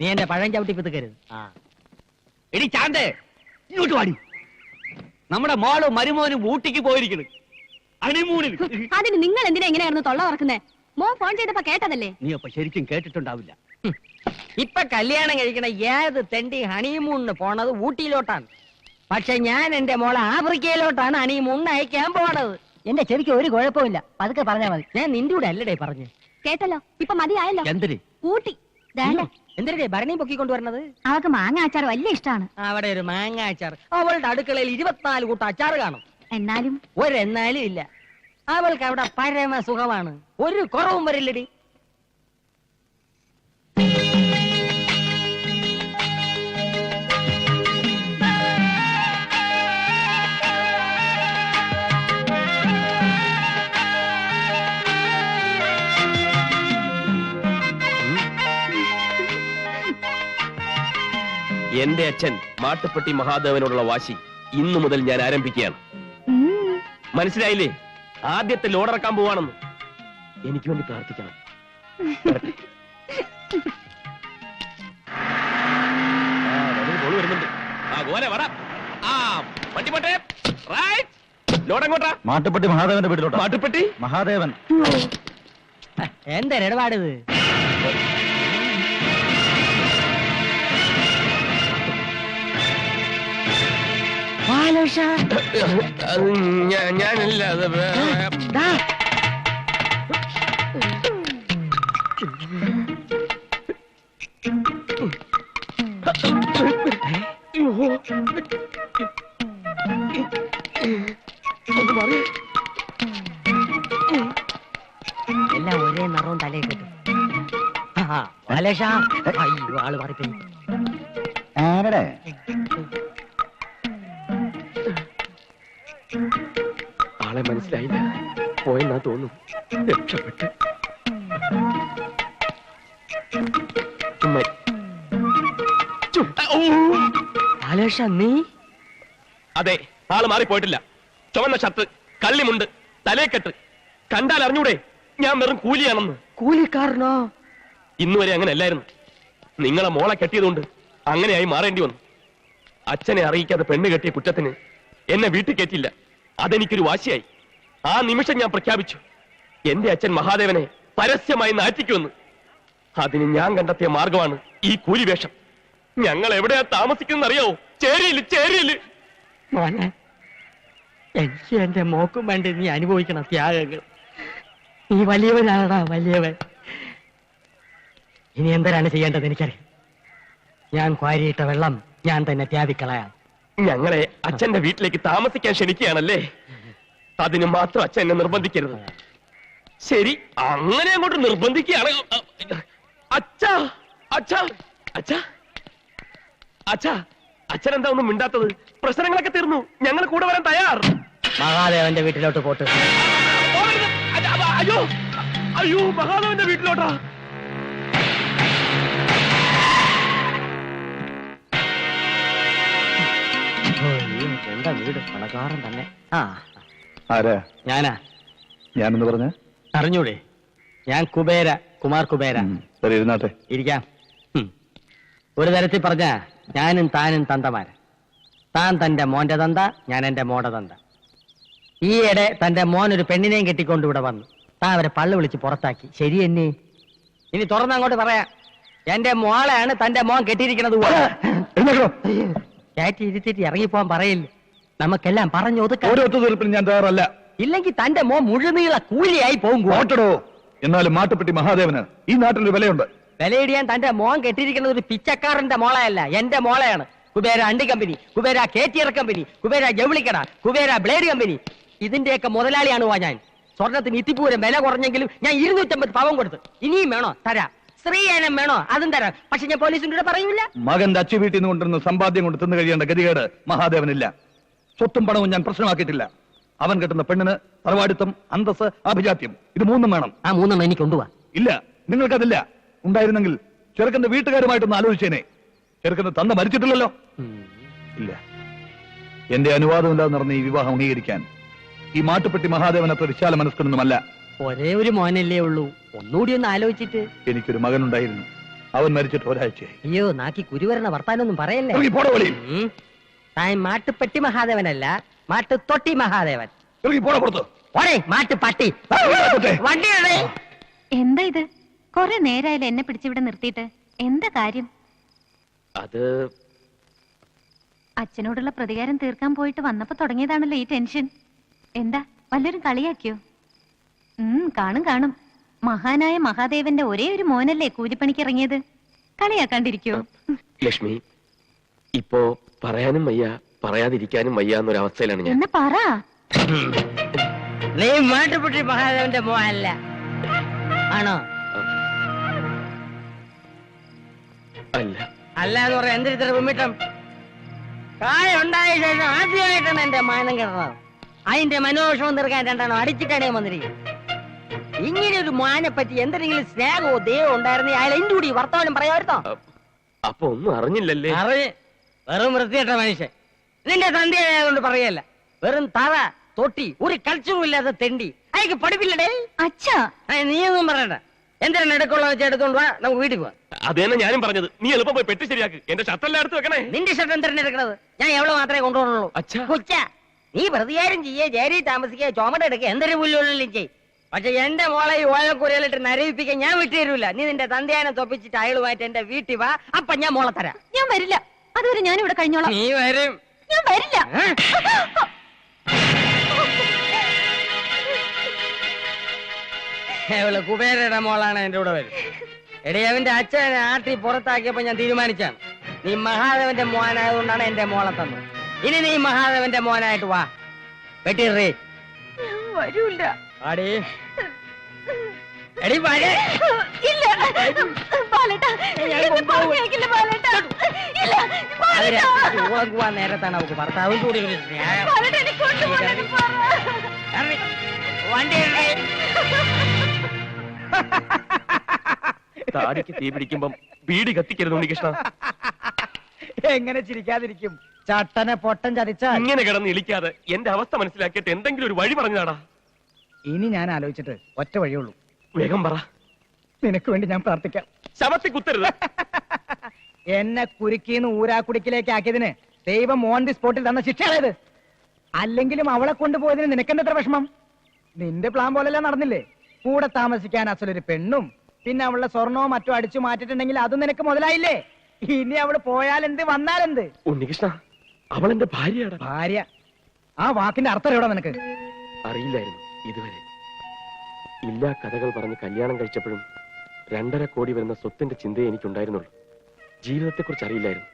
നീ എന്റെ പഴം ചവിട്ടി പിതുക്കരുത്. എടി ചാന്തേ, ഇങ്ങോട്ട് വാടി. നമ്മുടെ മോളും മരുമോനും ഊട്ടിക്ക് പോയിരിക്കുന്നു. അതിന് നിങ്ങൾ എന്തിനാ എങ്ങനെയായിരുന്നു തൊള്ള പറക്കുന്നേ? മോൻ ഫോൺ ചെയ്തപ്പോ കേട്ടതല്ലേ? നീ അപ്പൊ ശരിക്കും കേട്ടിട്ടുണ്ടാവില്ല. ഇപ്പൊ കല്യാണം കഴിക്കണ ഏത് തെണ്ടി ഹണിമൂണിന് പോണത് ഊട്ടിയിലോട്ടാണ്. പക്ഷെ ഞാൻ എന്റെ മോളെ ആഫ്രിക്കയിലോട്ടാണ് ഹണിമൂണിന് അയക്കാൻ പോണത്. എന്റെ ചെവിക്ക് ഒരു കുഴപ്പമില്ല, പതുക്കെ പറഞ്ഞാൽ മതി. ഞാൻ നിന്റെ കൂടെ അല്ലടേ പറഞ്ഞു. കേട്ടല്ലോ, ഇപ്പൊ മതിയായല്ലോ. എന്തിന് ഊട്ടി എന്തിനേ ഭരണി പൊക്കിക്കൊണ്ടുവരണത്? അവൾക്ക് മാങ്ങ അച്ചാർ വലിയ ഇഷ്ടമാണ്. അവിടെ ഒരു മാങ്ങ അച്ചാർ. അവളുടെ അടുക്കളയിൽ 24 കൂട്ടം അച്ചാർ കാണും. എന്നാലും ഒരെന്നാലും ഇല്ല. അവൾക്ക് അവിടെ പരമ സുഖമാണ്, ഒരു കുറവും വരില്ലടി. എന്റെ അച്ഛൻ മാട്ടുപ്പെട്ടി മഹാദേവനോടുള്ള വാശി ഇന്നു മുതൽ ഞാൻ ആരംഭിക്കുകയാണ്. മനസ്സിലായില്ലേ? ആദ്യത്തെ ലോഡിറക്കാൻ പോവാണെന്ന്. എനിക്ക് വേണ്ടി പ്രാർത്ഥിക്കണം. വരുന്നുണ്ട്. ലോഡെങ്ങോട്ടാ? മാട്ടുപ്പെട്ടി മഹാദേവന്റെ വീട്ടിലോട്ട്. മാട്ടുപ്പെട്ടി മഹാദേവൻ എന്താ ഇടപാടിത്? ഞാനല്ല. എല്ലാം ഒരേ നിറവും തലയിൽ കിട്ടും. അയ്യോ, ആള് മാറിപ്പോയി. ആരുടെ? ആളെ മനസ്സിലായില്ല. പോയെന്നാ തോന്നും. രക്ഷപ്പെട്ട് നീ? അതെ, ആള് മാറിപ്പോയിട്ടില്ല. ചുവന്ന ഷർട്ട്, കള്ളിമുണ്ട്, തലേക്കെട്ട്. കണ്ടാൽ അറിഞ്ഞൂടെ ഞാൻ വെറും കൂലിയാണെന്ന്. കൂലിക്കാരനോ? ഇന്നുവരെ അങ്ങനെ അല്ലായിരുന്നു. നിങ്ങളെ മോളെ കെട്ടിയതുകൊണ്ട് അങ്ങനെയായി മാറേണ്ടി വന്നു. അച്ഛനെ അറിയിക്കാതെ പെണ്ണ് കെട്ടിയ കുറ്റത്തിന് എന്നെ വീട്ടിൽ കയറ്റില്ല. അതെനിക്കൊരു വാശിയായി. ആ നിമിഷം ഞാൻ പ്രഖ്യാപിച്ചു, എന്റെ അച്ഛൻ മഹാദേവനെ പരസ്യമായി നാറ്റിക്കുമെന്ന്. അതിന് ഞാൻ കണ്ടെത്തിയ മാർഗമാണ് ഈ കൂലിവേഷം. ഞങ്ങൾ എവിടെയാ താമസിക്കുന്ന അറിയാവോ? ചേരിയില്, ചേരിയില്. മോനെ, എനിക്ക് എന്റെ മോക്കും വേണ്ടി നീ അനുഭവിക്കണം ത്യാഗങ്ങൾ. നീ വലിയവനാടാ, വലിയവൻ. ഇനി എന്തിനാണ് ചെയ്യേണ്ടത് എനിക്കറിയാം. ഞാൻ ക്വാരിയിട്ട വെള്ളം ഞാൻ തന്നെ ത്യാഗിക്കളയാം. ഞങ്ങളെ അച്ഛന്റെ വീട്ടിലേക്ക് താമസിക്കാൻ ക്ഷണിക്കുകയാണല്ലേ? അതിന് മാത്രം അച്ഛൻ എന്നെ നിർബന്ധിക്കരുത്. ശരി, അങ്ങനെ അങ്ങോട്ട് നിർബന്ധിക്കുകയാണ്. അച്ഛാ, അച്ഛാ, അച്ഛാ, അച്ഛാ, അച്ഛനെന്താ ഒന്നും മിണ്ടാത്തത്? പ്രശ്നങ്ങളൊക്കെ തീർന്നു, ഞങ്ങൾ കൂടെ വരാൻ തയ്യാർ. മഹാദേവന്റെ വീട്ടിലോട്ട് പോട്ട്. അയ്യോ, അയ്യോ, മഹാദേവന്റെ വീട്ടിലോട്ടാ? എന്റെ വീട് പണക്കാരൻ തന്നെ. ആരാ? ഞാനാ. ഞാനെന്ന് പറഞ്ഞ അറിഞ്ഞൂടെ? ഞാൻ കുബേര, കുമാർ കുബേര. ഇരുന്നാട്ടെ. ഇരിക്കാം. ഒരു തരത്തിൽ പറഞ്ഞ ഞാനും താനും തന്തമാര്. താൻ തന്റെ മോന്റെ തന്ത, ഞാൻ എന്റെ മോടെ തന്ത. ഈയിടെ തന്റെ മോൻ ഒരു പെണ്ണിനെയും കെട്ടിക്കൊണ്ട് ഇവിടെ വന്നു. താൻ അവരെ പള്ളു വിളിച്ച് പുറത്താക്കി. ശരി എന്നെ. ഇനി തുറന്നങ്ങോട്ട് പറയാം, എന്റെ മോളെയാണ് തന്റെ മോൻ കെട്ടിയിരിക്കണത്. കയറ്റി ഇരുത്തിട്ട് ഇറങ്ങിപ്പോവാൻ പറയില്ല. നമുക്കെല്ലാം പറഞ്ഞു ഒതുക്കാം. ഞാൻ തയ്യാറല്ല. ഇല്ലെങ്കിൽ തന്റെ മോൻ മുഴുനീള കൂലിയായി പോകും. ഓട്ടടോ. എന്നാലും മാട്ടുപ്പെട്ടി മഹാദേവന് ഈ നാട്ടിലൊരു വിലയുണ്ട്. വിലയിടിയാൻ തന്റെ മോൻ കെട്ടിയിരിക്കുന്നത് ഒരു പിച്ചക്കാരന്റെ മോളയല്ല, എന്റെ മോളയാണ്. കുബേര അണ്ടി company, Kubera caterer company, Kubera ജൗളിക്കട, കുബേര ബ്ലേഡ് കമ്പനി, ഇതിന്റെയൊക്കെ മുതലാളിയാണ് ഞാൻ. സ്വർണത്തിന് ഇത്തിപ്പൂരം വില കുറഞ്ഞെങ്കിലും ഞാൻ 250 പവൻ കൊടുത്തു. ഇനിയും വേണോ തരാം. സ്ത്രീയനം വേണോ അതും തരാം. പക്ഷെ ഞാൻ പോലീസിന്റെ പറയൂല. മകന്റെ അച്ചു വീട്ടിൽ നിന്ന് കൊണ്ടിരുന്ന സമ്പാദ്യം കൊണ്ട് തിന്നു കഴിയേണ്ട ഗതികേട് മഹാദേവനില്ല. സ്വത്തും പണവും ഞാൻ പ്രശ്നമാക്കിയിട്ടില്ല. അവൻ കെട്ടുന്ന പെണ്ണിന് തറവാടിത്തം, അന്തസ്, അഭിജാത്യം, ഇത് മൂന്നും വേണം. ആ മൂന്നെണ്ണം എനിക്ക് കൊണ്ടുപോവാ. ഇല്ല, നിങ്ങൾക്കതില്ല. ഉണ്ടായിരുന്നെങ്കിൽ ചെറുക്കന്റെ വീട്ടുകാരുമായിട്ടൊന്ന് ആലോചിച്ചേനെ. ചെറുക്കന്റെ തന്ത മരിച്ചിട്ടില്ലല്ലോ. ഇല്ല, എന്റെ അനുവാദമില്ലാതെ നടന്ന ഈ വിവാഹം അംഗീകരിക്കാൻ ഈ മാട്ടുപ്പെട്ടി മഹാദേവൻ അത്ര വിശാല മനസ്കനൊന്നുമല്ല. ഒരേ ഒരു മോനല്ലേ ഉള്ളൂ. ഒന്നുകൂടി ഒന്ന് ആലോചിച്ചിട്ട്. എനിക്കൊരു മകനുണ്ടായിരുന്നു. അവൻ മരിച്ചിട്ട് ഒരാഴ്ചയായി. അയ്യോ നാക്കി കുരുവരണ വർത്താനൊന്നും പറയല്ലേ. ഇറങ്ങി പോടാ വെളിയിൽ. താൻ മാട്ടുപ്പെട്ടി മഹാദേവനല്ല, മാട്ടുതൊട്ടി മഹാദേവൻ. ഇറങ്ങി പോടാ പുറത്ത്. ഓടേ മാട്ടുപട്ടി. വണ്ടി എന്താ ഇത്? കൊറേ നേരായാലും എന്നെ പിടിച്ചിവിടെ നിർത്തിയിട്ട് എന്താ കാര്യം? അത് അച്ഛനോടുള്ള പ്രതികാരം തീർക്കാൻ പോയിട്ട് വന്നപ്പോ തുടങ്ങിയതാണല്ലോ ഈ ടെൻഷൻ. എന്താ വല്ലൊരു കളിയാക്കിയോ? കാണും കാണും. മഹാനായ മഹാദേവന്റെ ഒരേ ഒരു മോനല്ലേ കൂലിപ്പണിക്ക് ഇറങ്ങിയത്. കളിയാക്കാണ്ടിരിക്കോ? ലക്ഷ്മി, ഇപ്പോ പറയാനും വയ്യ പറയാതിരിക്കാനും വയ്യ എന്നൊരവസ്ഥയിലാണ് ഞാൻ. എന്നാ പറ. നീ മാട്ടുപ്പെട്ടി മഹാദേവന്റെ മോനല്ല ആണോ? അല്ല. അല്ല എന്ന് പറയാൻ എന്തിരിത്ര കുമ്മിട്ടം? കായ ഉണ്ടായ ശേഷം ആദ്യമായിട്ടാണ് എന്റെ മാനം കിടന്നത്. അതിന്റെ മനോഷവും തീർക്കാൻ രണ്ടാണോ അടിച്ചിട്ടാണ് വന്നിരിക്കുന്നത്. ഇങ്ങനെ ഒരു മാനെ പറ്റി എന്തെങ്കിലും സ്നേഹമോ ദൈവം ഉണ്ടായിരുന്നെ അയാൾ എന്റെ കൂടി വർത്തമാനം പറയാമായിരുന്നോ? അപ്പൊ ഒന്നും അറിഞ്ഞില്ലല്ലേ? വെറും വൃത്തികെട്ട മനുഷ്യൻ. നിന്റെ തന്റെയായതുകൊണ്ട് പറയല്ല. വെറും തറ തൊട്ടി ഒരു കൾച്ചറും ഇല്ലാത്ത തെണ്ടി. അയക്ക് പഠിപ്പില്ലടേ. അച്ഛാ നീയൊന്നും പറയണ്ട. എന്തിനാണ് എടുക്കുള്ള വെച്ച് എടുത്തോണ്ട് വാ, നമുക്ക് വീട്ടിൽ പോവാം. അതേന്നെ ഞാനും പറഞ്ഞത്. നീ എളുപ്പം പോയി പെട്ടി ശരിയാക്ക്. എന്റെ ഷർട്ടെല്ലാം എടുത്ത് വെക്കണേ. നിന്റെ ഷർട്ട് എന്തിനാണ് എടുക്കണത്? ഞാൻ എവിടെ മാത്രമേ കൊണ്ടുപോകുന്നുള്ളൂ. അച്ഛാ. കൊച്ച നീ പ്രതികാരം ചെയ്യേ, ജേരി താമസിക്കുക, ചുമട് എടുക്കുക, എന്തൊരു പുല്ലുള്ളിലും ചെയ്. പക്ഷെ എന്റെ മോളെ ഈ ഓലക്കുരയിലിട്ട് നരവിപ്പിക്കാൻ ഞാൻ വിട്ടുതരൂല. നീ നിന്റെ തന്തയാനെ തൊപ്പിച്ചിട്ട് അയളുമായിട്ട് എന്റെ വീട്ടിൽ വാ. അപ്പൊ ഞാൻ മോളെ തരാം. ഞാൻ വരില്ല. അതുവരെ ഞാനിവിടെ കഴിഞ്ഞോളാം. നീ വരും. ഞാൻ വരില്ല. അവള് കുബേരയുടെ മോളാണ് എന്റെ കൂടെ വരും. എടി അവന്റെ അച്ഛനെ ആട്ടി പുറത്താക്കിയപ്പോ ഞാൻ തീരുമാനിച്ചാണ് നീ മഹാദേവന്റെ മോനായതുകൊണ്ടാണ് എന്റെ മോളെ തന്നത്. ഇനി നീ മഹാദേവന്റെ മോനായിട്ട് വാ. വെട്ടിറേ വരൂല്ല. ആടി എടി വരെ. ഇല്ല ബാലേട്ടാ, എന്നെ പറഞ്ഞയക്കില്ല ബാലേട്ടാ. ഇല്ല ബാലേട്ടാ. നേരത്താണ് അവക്ക് ഭർത്താവും കൂടി ഒരു സ്നേഹം. ബാലേട്ടാ, എന്നെ കൊണ്ടുപോകണം പറ. വണ്ടി താടിക്ക് തീ പിടിക്കുമ്പം ബീഡി കത്തിക്കരുത് ഉണ്ണികൃഷ്ണ. എങ്ങനെ ചിരിക്കാതിരിക്കും? ചട്ടനെ പൊട്ടൻ ചതിച്ചാ ഇങ്ങനെ കിടന്ന് ഇളിക്കാതെ എന്റെ അവസ്ഥ മനസ്സിലാക്കിയിട്ട് എന്തെങ്കിലും ഒരു വഴി പറഞ്ഞാടാ. ഇനി ഞാൻ ആലോചിച്ചിട്ട് ഒറ്റ വഴിയുള്ളൂ. വേഗം പറ. നിനക്ക് വേണ്ടി ഞാൻ പ്രാർത്ഥിക്കാം. ശവത്തി കുത്തരുത്. എന്നെ കുരുക്കിന്ന് ഊരാക്കുടിക്കിലേക്ക് ആക്കിയതിന് ദൈവം ഓൺ ദി സ്പോട്ടിൽ തന്ന ശിക്ഷയായത്. അല്ലെങ്കിലും അവളെ കൊണ്ടുപോയതിന് നിനക്കെന്തെത്ര വിഷമം? നിന്റെ പ്ലാൻ പോലെല്ലാം നടന്നില്ലേ? കൂടെ താമസിക്കാൻ അസലൊരു പെണ്ണും പിന്നെ അവളുടെ സ്വർണവും മറ്റോ അടിച്ചു മാറ്റിട്ടുണ്ടെങ്കിൽ അതും നിനക്ക് മുതലായില്ലേ? ഇനി അവള് പോയാലെന്ത് വന്നാലെന്ത്? ഉണ്ണികൃഷ്ണ, അവൾ എന്റെ ഭാര്യയാണ്. ഭാര്യ? ആ വാക്കിന്റെ അർത്ഥം എവിടെ നിനക്ക്? അറിയില്ലായിരുന്നു ഇതുവരെ. ഇല്ലാ കഥകൾ പറഞ്ഞ് കല്യാണം കഴിച്ചപ്പോഴും 2.5 കോടി വരുന്ന സ്വത്തിന്റെ ചിന്തയെ എനിക്കുണ്ടായിരുന്നുള്ളൂ. ജീവിതത്തെക്കുറിച്ച് അറിയില്ലായിരുന്നു.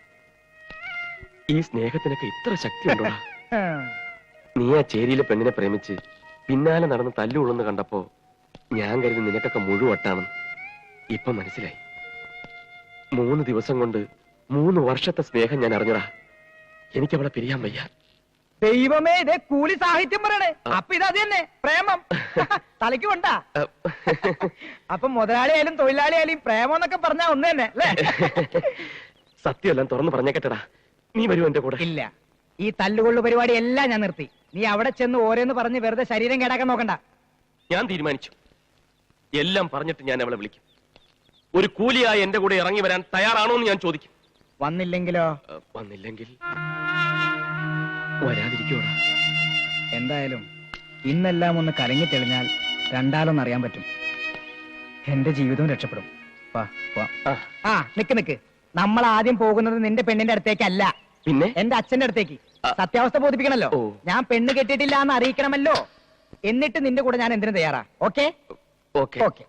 ഈ സ്നേഹത്തിനൊക്കെ ഇത്ര ശക്തി ഉണ്ടോ? നീ ആ ചേരിയിലെ പെണ്ണിനെ പ്രേമിച്ച് പിന്നാലെ നടന്ന് തല്ലുകൊള്ളുന്ന കണ്ടപ്പോ ഞാൻ കരുതി നിനക്കൊക്കെ മുഴുവട്ടാണെന്ന്. ഇപ്പൊ മനസ്സിലായി. 3 ദിവസം കൊണ്ട് 3 വർഷത്തെ സ്നേഹം ഞാൻ അറിഞ്ഞടാ. എനിക്കവളെ പിരിയാൻ വയ്യ. ദൈവമേ, ഇതേ കൂലി സാഹിത്യം പറയണേ. അപ്പൊ ഇതത് തന്നെ പ്രേമം. തലയ്ക്ക് കൊണ്ടാ. അപ്പൊ മുതലാളിയായാലും തൊഴിലാളിയായാലും പ്രേമം എന്നൊക്കെ പറഞ്ഞാ ഒന്ന് തന്നെ അല്ലേ? സത്യമെല്ലാം തുറന്നു പറഞ്ഞേക്കട്ടടാ. നീ വരൂ എന്റെ കൂടെ. ഇല്ല, ഈ തല്ലുകൊള്ളു പരിപാടി എല്ലാം ഞാൻ നിർത്തി. നീ അവിടെ ചെന്ന് ഓരോന്ന് പറഞ്ഞ് വെറുതെ ശരീരം കേടാക്കാൻ നോക്കണ്ട. ഞാൻ തീരുമാനിച്ചു. എല്ലാം പറഞ്ഞിട്ട് ഞാൻ അവളെ വിളിക്കും. ഒരു കൂലിയായി എന്റെ കൂടെ ഇറങ്ങി വരാൻ തയ്യാറാണോ എന്ന് ഞാൻ ചോദിക്കും. വന്നില്ലെങ്കിലോ? വന്നില്ലെങ്കിൽ വരാതിരിക്കോടാ. എന്തായാലും ഇന്നെല്ലാം ഒന്ന് കലങ്ങി തെളിഞ്ഞാൽ രണ്ടാലൊന്ന് അറിയാൻ പറ്റും. എന്റെ ജീവിതവും രക്ഷപ്പെടും. നിക്ക്. നമ്മൾ ആദ്യം പോകുന്നത് നിന്റെ പെണ്ണിന്റെ അടുത്തേക്കല്ല, പിന്നെ എന്റെ അച്ഛന്റെ അടുത്തേക്ക്. സത്യാവസ്ഥ ബോധിപ്പിക്കണല്ലോ. ഞാൻ പെണ്ണ് കെട്ടിയിട്ടില്ല എന്ന് അറിയിക്കണമല്ലോ. എന്നിട്ട് നിന്റെ കൂടെ ഞാൻ എന്തിനു തയ്യാറാ? ഓക്കെ? ഓക്കെ. ഓക്കെ.